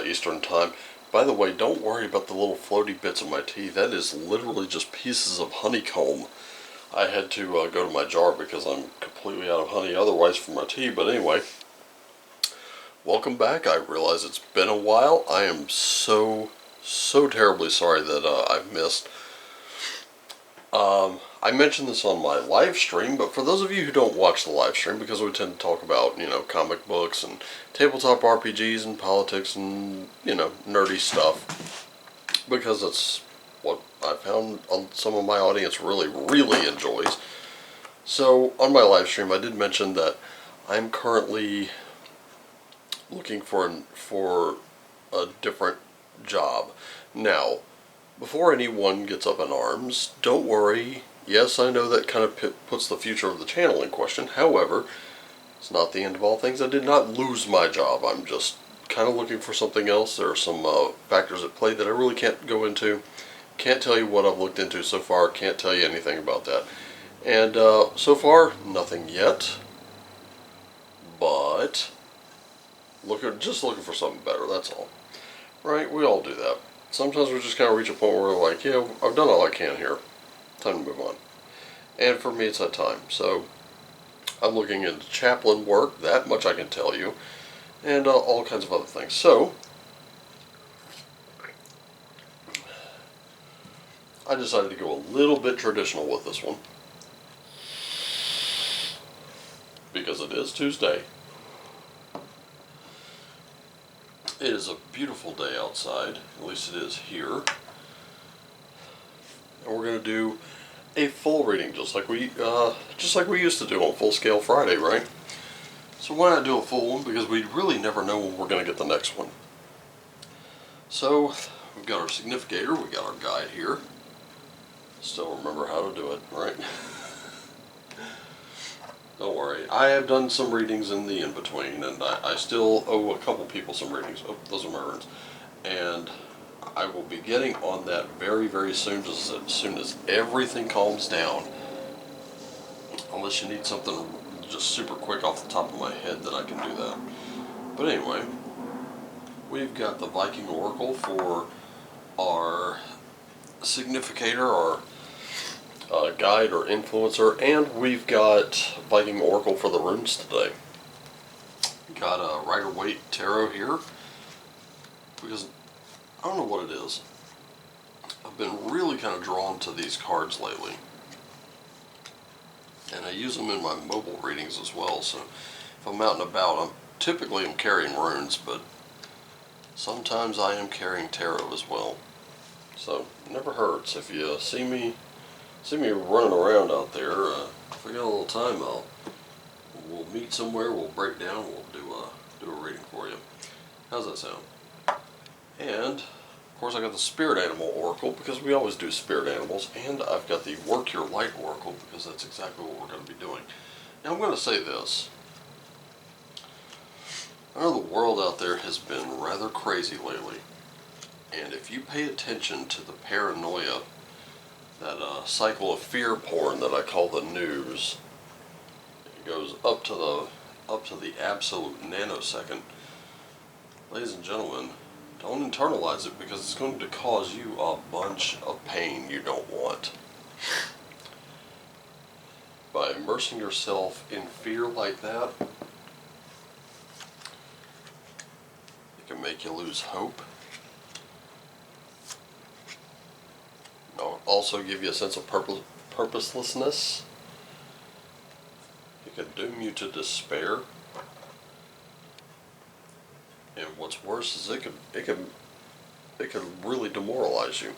Eastern time. By the way, don't worry about the little floaty bits of my tea. That is literally just pieces of honeycomb. I had to go to my jar because I'm completely out of honey otherwise for my tea. But anyway, welcome back. I realize it's been a while. I am so terribly sorry that I've missed. I mentioned this on my live stream, but for those of you who don't watch the live stream, because we tend to talk about, comic books and tabletop RPGs and politics and, nerdy stuff, because that's what I found some of my audience really enjoys. So, on my live stream, I did mention that I'm currently looking for a different job. Now, before anyone gets up in arms, don't worry. Yes, I know that kind of puts the future of the channel in question. However, it's not the end of all things. I did not lose my job. I'm just kind of looking for something else. There are some factors at play that I really can't go into. Can't tell you what I've looked into so far. Can't tell you anything about that. And so far, nothing yet. But just looking for something better. That's all. Right? We all do that. Sometimes we just kind of reach a point where we're like, yeah, I've done all I can here. Time to move on. And for me, it's that time. So, I'm looking into chaplain work, that much I can tell you, and all kinds of other things. So, I decided to go a little bit traditional with this one. Because it is Tuesday. It is a beautiful day outside, at least it is here. And we're going to do a full reading, just like we used to do on Full Scale Friday, right? So why not do a full one? Because we really never know when we're going to get the next one. So we've got our significator, we got our guide here. Still remember how to do it, right? Don't worry, I have done some readings in the in-between, and I still owe a couple people some readings. Oh, those are my runes. And I will be getting on that very soon, just as soon as everything calms down. Unless you need something just super quick off the top of my head, that I can do that. But anyway, we've got the Viking Oracle for our significator, our guide or influencer, and we've got Viking Oracle for the runes today. Got a Rider-Waite tarot here, because I don't know what it is. I've been really kind of drawn to these cards lately. And I use them in my mobile readings as well, so if I'm out and about, typically I'm carrying runes, but sometimes I am carrying tarot as well. So, it never hurts. If you see me running around out there, if I got a little time, we'll meet somewhere, we'll break down, we'll do a reading for you. How's that sound? And, of course, I got the Spirit Animal Oracle, because we always do Spirit Animals, and I've got the Work Your Light Oracle, because that's exactly what we're going to be doing. Now, I'm going to say this. I know the world out there has been rather crazy lately, and if you pay attention to the paranoia, that cycle of fear porn that I call the news, it goes up to the absolute nanosecond. Ladies and gentlemen, don't internalize it, because it's going to cause you a bunch of pain you don't want. By immersing yourself in fear like that, it can make you lose hope. It'll also give you a sense of purposelessness. It can doom you to despair. And what's worse is it could really demoralize you.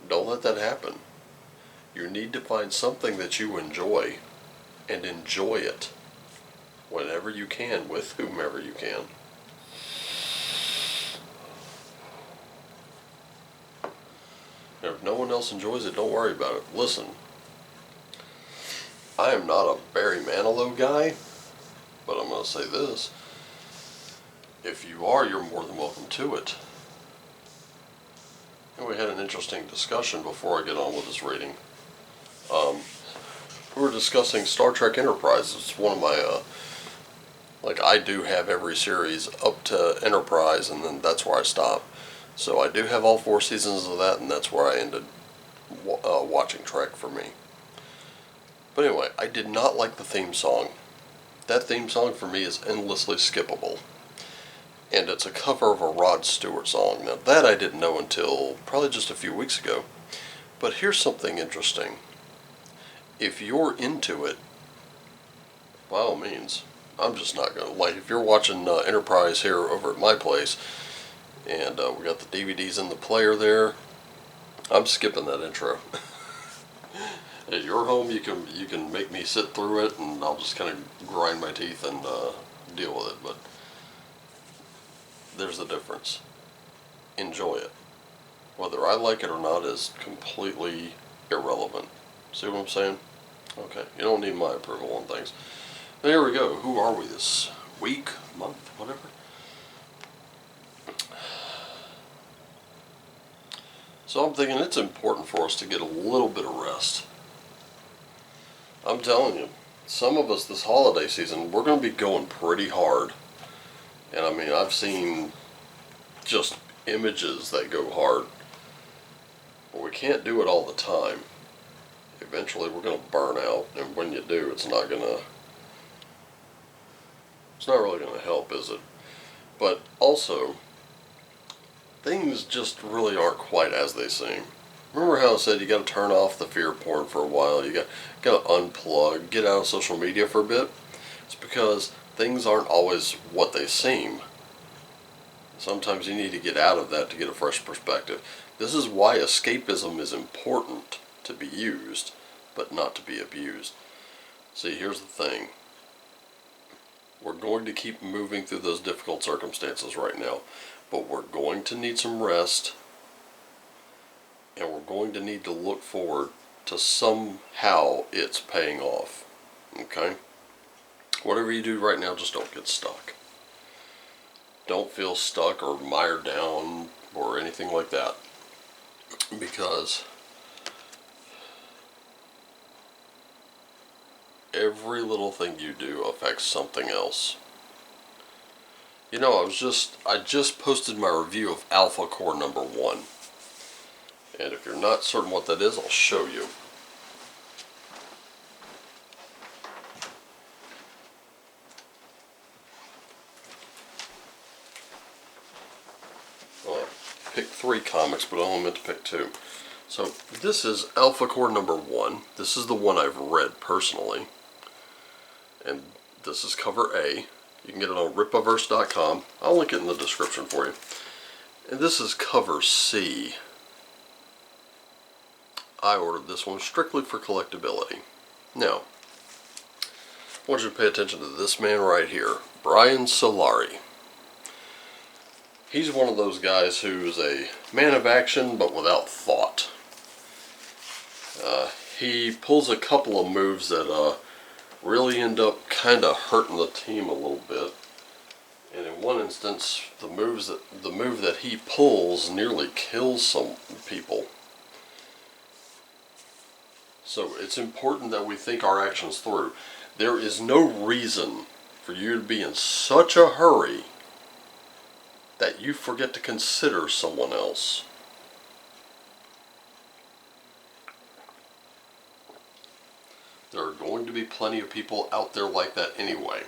Don't let that happen. You need to find something that you enjoy, and enjoy it whenever you can, with whomever you can. And if no one else enjoys it, don't worry about it. Listen, I am not a Barry Manilow guy, but I'm going to say this. If you are, you're more than welcome to it. And we had an interesting discussion before I get on with this reading. We were discussing Star Trek Enterprise. It's one of my Like, I do have every series up to Enterprise, and then that's where I stop. So I do have all 4 seasons of that, and that's where I ended watching Trek for me. But anyway, I did not like the theme song. That theme song for me is endlessly skippable. And it's a cover of a Rod Stewart song. Now, that I didn't know until probably just a few weeks ago. But here's something interesting. If you're into it, by all means, I'm just not going to. Like, if you're watching Enterprise here over at my place, and we got the DVDs in the player there, I'm skipping that intro. At your home, you can make me sit through it, and I'll just kind of grind my teeth and deal with it. But there's the difference. Enjoy it. Whether I like it or not is completely irrelevant. See what I'm saying? Okay, you don't need my approval on things. But here we go. Who are we this week, month, whatever? So I'm thinking it's important for us to get a little bit of rest. I'm telling you, some of us this holiday season, we're going to be going pretty hard. And I mean, I've seen just images that go hard. But we can't do it all the time. Eventually we're going to burn out, and when you do, it's not really going to help, is it? But also, things just really aren't quite as they seem. Remember how I said you got to turn off the fear porn for a while, you got to unplug, get out of social media for a bit? It's because things aren't always what they seem. Sometimes you need to get out of that to get a fresh perspective. This is why escapism is important to be used, but not to be abused. See, here's the thing. We're going to keep moving through those difficult circumstances right now, but we're going to need some rest, and we're going to need to look forward to somehow it's paying off. Okay? Whatever you do right now, just don't get stuck. Don't feel stuck or mired down or anything like that. Because every little thing you do affects something else. You know, I just posted my review of Alpha Core number 1. And if you're not certain what that is, I'll show you. Well, I picked 3 comics, but I only meant to pick 2. So, this is Alpha Core number 1. This is the one I've read personally. And this is cover A. You can get it on ripaverse.com. I'll link it in the description for you. And this is cover C. I ordered this one strictly for collectability. Now, I want you to pay attention to this man right here, Brian Solari. He's one of those guys who's a man of action but without thought. He pulls a couple of moves that really end up kind of hurting the team a little bit. And in one instance, the move that he pulls nearly kills some people. So it's important that we think our actions through. There is no reason for you to be in such a hurry that you forget to consider someone else. There are going to be plenty of people out there like that anyway.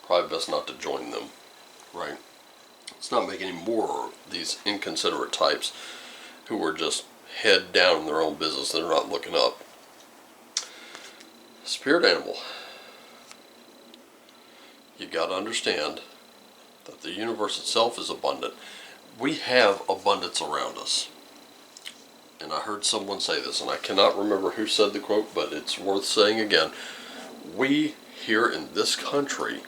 Probably best not to join them, right? Let's not make any more of these inconsiderate types who are just head down in their own business and they're not looking up. Spirit animal. You got to understand that the universe itself is abundant. We have abundance around us. And I heard someone say this, and I cannot remember who said the quote, but it's worth saying again. We here in this country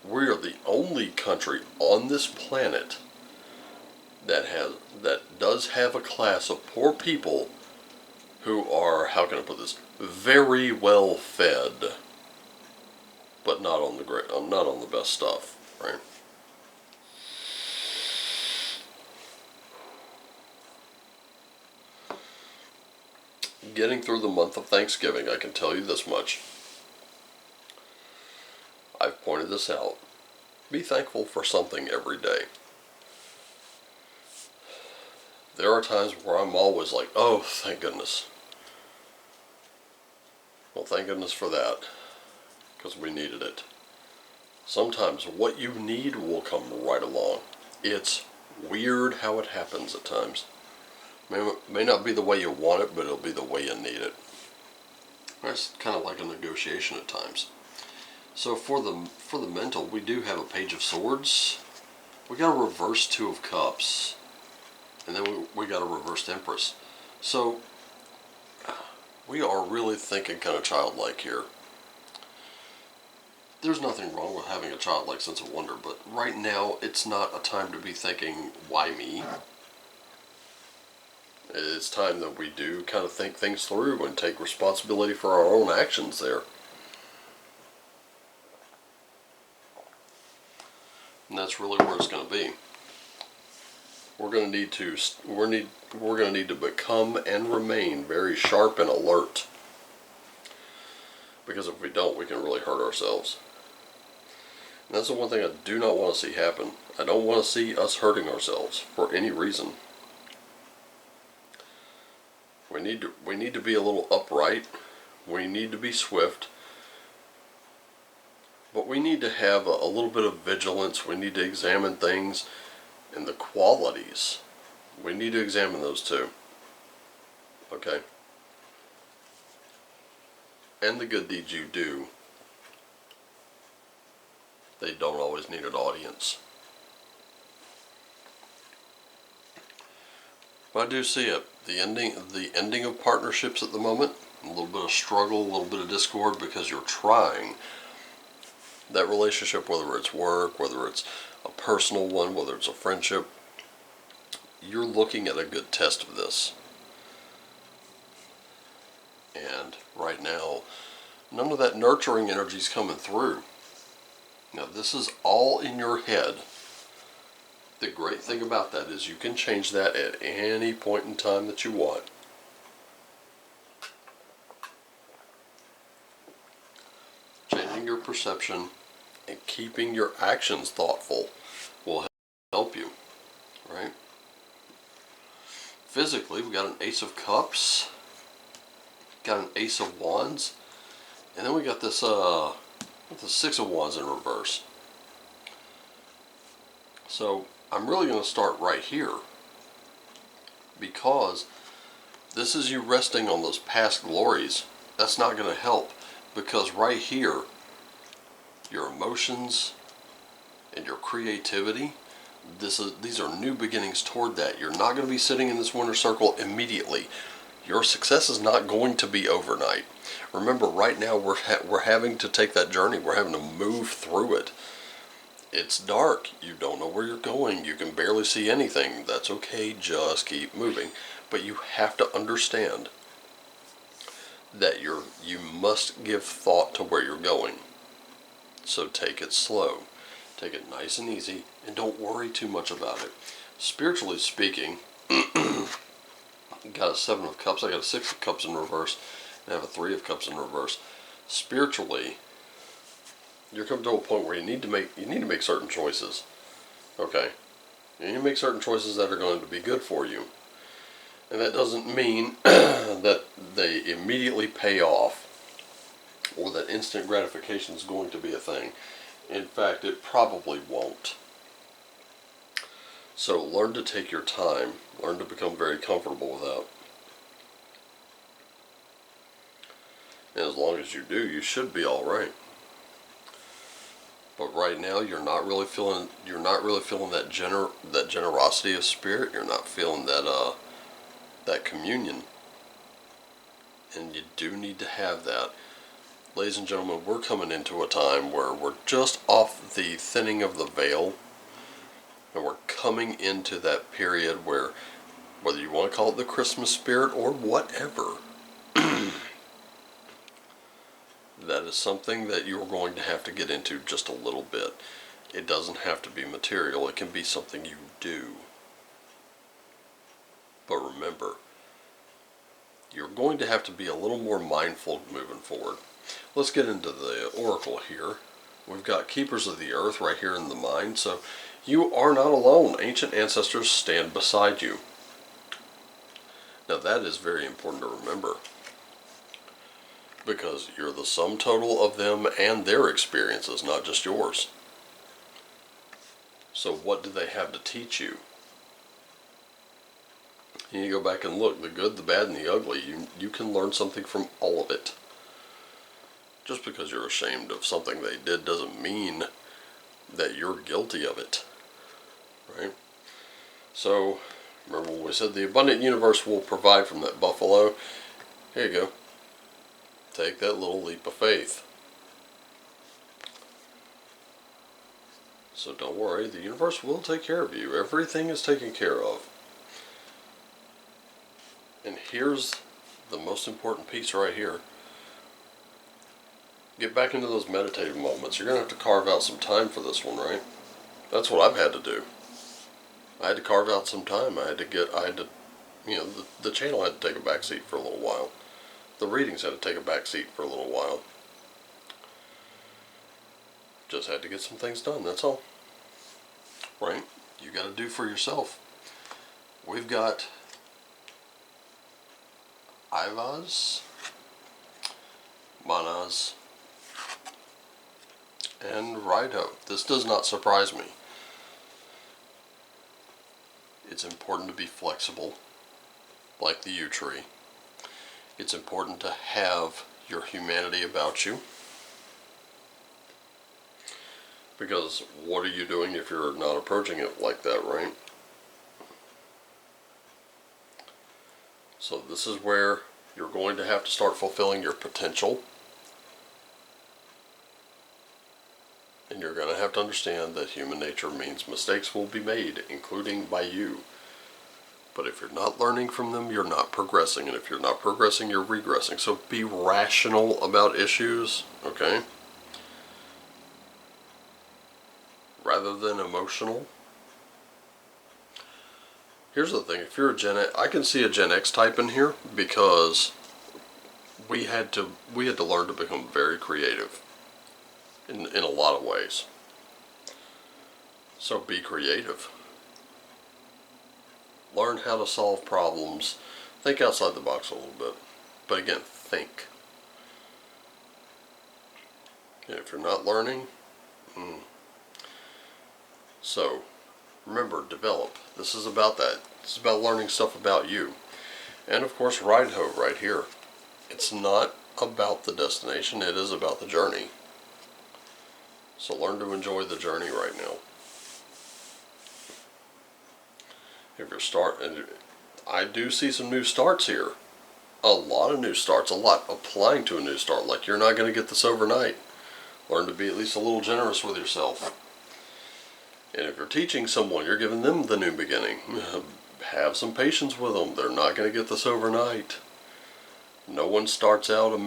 we are the only country on this planet that does have a class of poor people who are, how can I put this, very well fed, but not on the best stuff, right? Getting through the month of Thanksgiving, I can tell you this much. this out. Be thankful for something every day. There are times where I'm always like, oh, thank goodness. Well, thank goodness for that, because we needed it. Sometimes what you need will come right along. It's weird how it happens at times. May not be the way you want it, but it'll be the way you need it. It's kind of like a negotiation at times. So for the mental, we do have a Page of Swords. We got a reverse Two of Cups. And then we got a reversed Empress. So we are really thinking kind of childlike here. There's nothing wrong with having a childlike sense of wonder, but right now it's not a time to be thinking, why me? It's time that we do kind of think things through and take responsibility for our own actions there. And that's really where it's going to be. We're going to need to become and remain very sharp and alert. Because if we don't, we can really hurt ourselves. And that's the one thing I do not want to see happen. I don't want to see us hurting ourselves for any reason. We need to be a little upright. We need to be swift. But we need to have a little bit of vigilance. We need to examine things and the qualities. We need to examine those too. Okay? And the good deeds you do, they don't always need an audience. But I do see it. The ending of partnerships at the moment, a little bit of struggle, a little bit of discord, because you're trying that relationship, whether it's work, whether it's a personal one, whether it's a friendship, you're looking at a good test of this. And right now, none of that nurturing energy is coming through. Now, this is all in your head. The great thing about that is you can change that at any point in time that you want. Changing your perception and keeping your actions thoughtful will help you, right? Physically, we got an Ace of Cups, got an Ace of Wands, and then we got this the Six of Wands in reverse. So I'm really going to start right here, because this is you resting on those past glories. That's not going to help, because right here, your emotions and your creativity, these are new beginnings toward that. You're not going to be sitting in this winter circle immediately. Your success is not going to be overnight. Remember, right now we're having to take that journey. We're having to move through it. It's dark. You don't know where you're going. You can barely see anything. That's okay. Just keep moving. But you have to understand that you must give thought to where you're going. So take it slow. Take it nice and easy, and don't worry too much about it. Spiritually speaking, got a Seven of Cups, I got a Six of Cups in reverse, and I have a Three of Cups in reverse. Spiritually, you're coming to a point where you need to make certain choices. Okay? You need to make certain choices that are going to be good for you. And that doesn't mean that they immediately pay off, or that instant gratification is going to be a thing. In fact, it probably won't. So learn to take your time. Learn to become very comfortable with that. And as long as you do, you should be all right. But right now, you're not really feeling that generosity of spirit. You're not feeling that communion. And you do need to have that. Ladies and gentlemen, we're coming into a time where we're just off the thinning of the veil, and we're coming into that period where, whether you want to call it the Christmas spirit or whatever, that is something that you're going to have to get into just a little bit. It doesn't have to be material. It can be something you do. But remember, you're going to have to be a little more mindful moving forward. Let's get into the oracle here. We've got Keepers of the Earth right here in the mind, so you are not alone. Ancient ancestors stand beside you. Now that is very important to remember, because you're the sum total of them and their experiences, not just yours. So what do they have to teach you? You go back and look, the good, the bad, and the ugly. You can learn something from all of it. Just because you're ashamed of something they did doesn't mean that you're guilty of it. Right? So, remember when we said the abundant universe will provide from that buffalo? Here you go. Take that little leap of faith. So don't worry, the universe will take care of you. Everything is taken care of. And here's the most important piece right here. Get back into those meditative moments. You're going to have to carve out some time for this one, right? That's what I've had to do. I had to carve out some time. The channel had to take a back seat for a little while. The readings had to take a back seat for a little while. Just had to get some things done, that's all. Right? You got to do for yourself. We've got Ivaz, Manaz, and Rider-Waite. This does not surprise me. It's important to be flexible, like the yew tree. It's important to have your humanity about you. Because what are you doing if you're not approaching it like that, right? So this is where you're going to have to start fulfilling your potential. And you're going to have to understand that human nature means mistakes will be made, including by you. But if you're not learning from them, you're not progressing. And if you're not progressing, you're regressing. So be rational about issues, okay? Rather than emotional. Here's the thing, if you're a Gen X, I can see a Gen X type in here because we had to learn to become very creative in a lot of ways. So be creative. Learn how to solve problems. Think outside the box a little bit. But again, think. And if you're not learning, So, remember, develop. This is about that. This is about learning stuff about you. And of course, Rider-Waite right here. It's not about the destination, it is about the journey. So learn to enjoy the journey right now. If you're I do see some new starts here. A lot of new starts, a lot applying to a new start. Like you're not going to get this overnight. Learn to be at least a little generous with yourself. And if you're teaching someone, you're giving them the new beginning. Have some patience with them. They're not going to get this overnight. No one starts out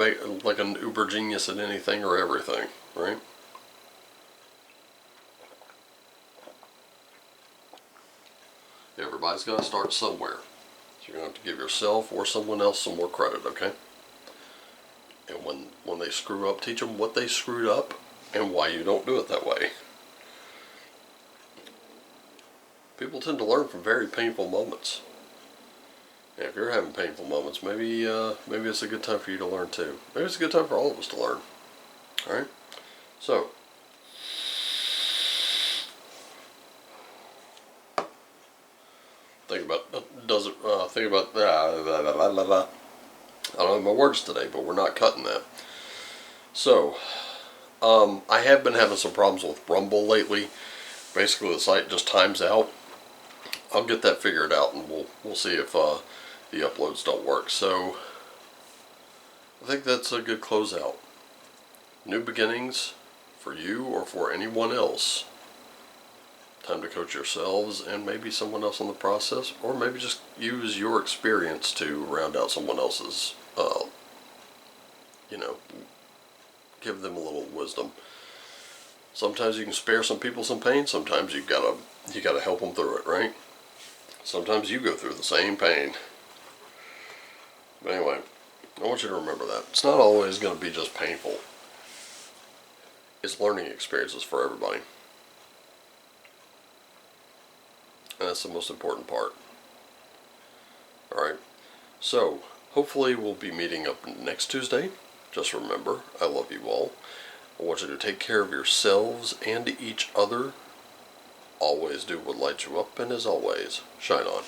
like an uber genius at anything or everything, right? Everybody's got to start somewhere. So you're going to have to give yourself or someone else some more credit, okay? And when they screw up, teach them what they screwed up and why you don't do it that way. People tend to learn from very painful moments. And if you're having painful moments, maybe it's a good time for you to learn too. Maybe it's a good time for all of us to learn. All right. So think about I don't have my words today, but we're not cutting that. So I have been having some problems with Rumble lately. Basically, the site just times out. I'll get that figured out, and we'll see if the uploads don't work. So I think that's a good closeout. New beginnings for you or for anyone else. Time to coach yourselves and maybe someone else in the process, or maybe just use your experience to round out someone else's. Give them a little wisdom. Sometimes you can spare some people some pain. Sometimes you gotta help them through it, right? Sometimes you go through the same pain. But anyway, I want you to remember that. It's not always going to be just painful. is learning experiences for everybody. And that's the most important part. Alright, so hopefully we'll be meeting up next Tuesday. Just remember, I love you all. I want you to take care of yourselves and each other. Always do what lights you up, and as always, shine on.